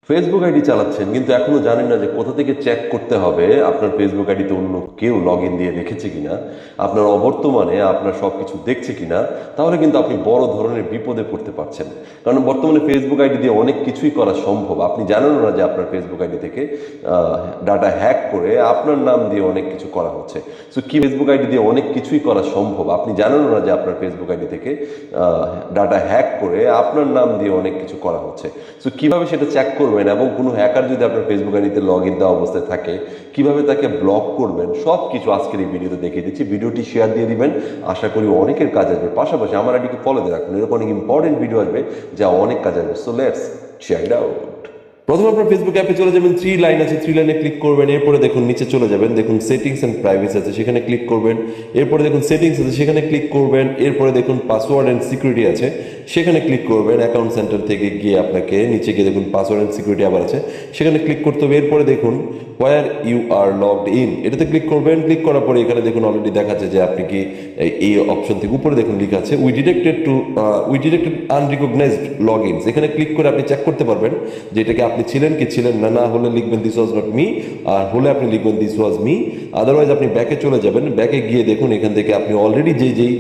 Facebook ID চালাচ্ছেন কিন্তু এখনো জানেন না যে কোথা থেকে চেক করতে হবে আপনার ফেসবুক আইডিতে অন্য কেউ লগ ইন দিয়ে রেখেছে কিনা, আপনার অবর্তমানে আপনার সবকিছু দেখছে কিনা। তাহলে কিন্তু আপনি বড় ধরনের বিপদে পড়তে পারছেন। কারণ বর্তমানে ফেসবুক আইডি দিয়ে অনেক কিছুই করা সম্ভব। আপনি জানেন না যে আপনার ফেসবুক আইডি থেকে ডাটা হ্যাক করে আপনার নাম দিয়ে অনেক কিছু করা হচ্ছে। সো কি ফেসবুক আইডি দিয়ে অনেক কিছুই করা সম্ভব। আপনি জানেন না যে আপনার ফেসবুক আইডি থেকে ডাটা হ্যাক করে আপনার নাম দিয়ে অনেক কিছু করা হচ্ছে। সো কিভাবে সেটা চেক করবেন এবং কোনো হ্যাকার যদি আপনার ফেসবুক আইডিতে লগ ইন দেওয়া অবস্থায় থাকে কিভাবে তাকে ব্লক করবেন, সব কিছু আজকের এই ভিডিওতে দেখিয়ে দিচ্ছি। ভিডিওটি শেয়ার দিয়ে দিবেন, আশা করি অনেকের কাজ আসবে। পাশাপাশি আমার আইডিকে ফলো দিয়ে রাখুন, এরকম অনেক ইম্পর্টেন্ট ভিডিও আসবে যা অনেক কাজ আসবে। So let's check it out. প্রথমে আপনার ফেসবুক অ্যাপে চলে যাবেন, 3 লাইন আছে, 3 লাইনে ক্লিক করবেন। এরপরে দেখুন নিচে চলে যাবেন, দেখুন সেটিংস অ্যান্ড প্রাইভেসি আছে, সেখানে ক্লিক করবেন। এরপরে দেখুন সেটিংস আছে, সেখানে ক্লিক করবেন। এরপরে দেখুন পাসওয়ার্ড অ্যান্ড সিকিউরিটি আছে, সেখানে ক্লিক করবেন। অ্যাকাউন্ট সেন্টার থেকে গিয়ে আপনাকে নিচে গিয়ে দেখুন পাসওয়ার্ড অ্যান্ড সিকিউরিটি আবার আছে, সেখানে ক্লিক করতে হবে। এরপরে দেখুন where you are logged in, এটাতে ক্লিক করবেন। ক্লিক করার পরে এখানে দেখুন অলরেডি দেখাচ্ছে যে আপনি কি এই অপশন থেকে উপরে দেখুন লেখা আছে উই ডিটেক্টেড আনরিকগনাইজড লগ ইনস। এখানে ক্লিক করে আপনি চেক করতে পারবেন যে এটাকে আপনি ছিলেন কি ছিলেন না। না হলে লিখবেন দিস ওয়াজ নট মি, আর হলে আপনি লিখবেন দিস ওয়াজ মি। আদারওয়াইজ আপনি ব্যাকে চলে যাবেন। ব্যাকে গিয়ে দেখুন এখান থেকে আপনি অলরেডি যেই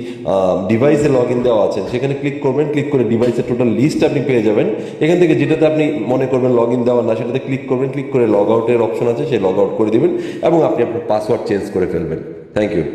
ডিভাইসে লগ ইন দেওয়া আছে সেখানে ক্লিক করবেন। ক্লিক করে ডিভাইসের টোটাল লিস্ট আপনি পেয়ে যাবেন। এখান থেকে যেটাতে আপনি মনে করবেন লগ ইন দেওয়া না সেটাতে ক্লিক করবেন। ক্লিক করে লগ আউটের অপশন আছে, সেই লগ আউট করে দিবেন এবং আপনি আপনার পাসওয়ার্ড চেঞ্জ করে ফেলবেন। Thank you.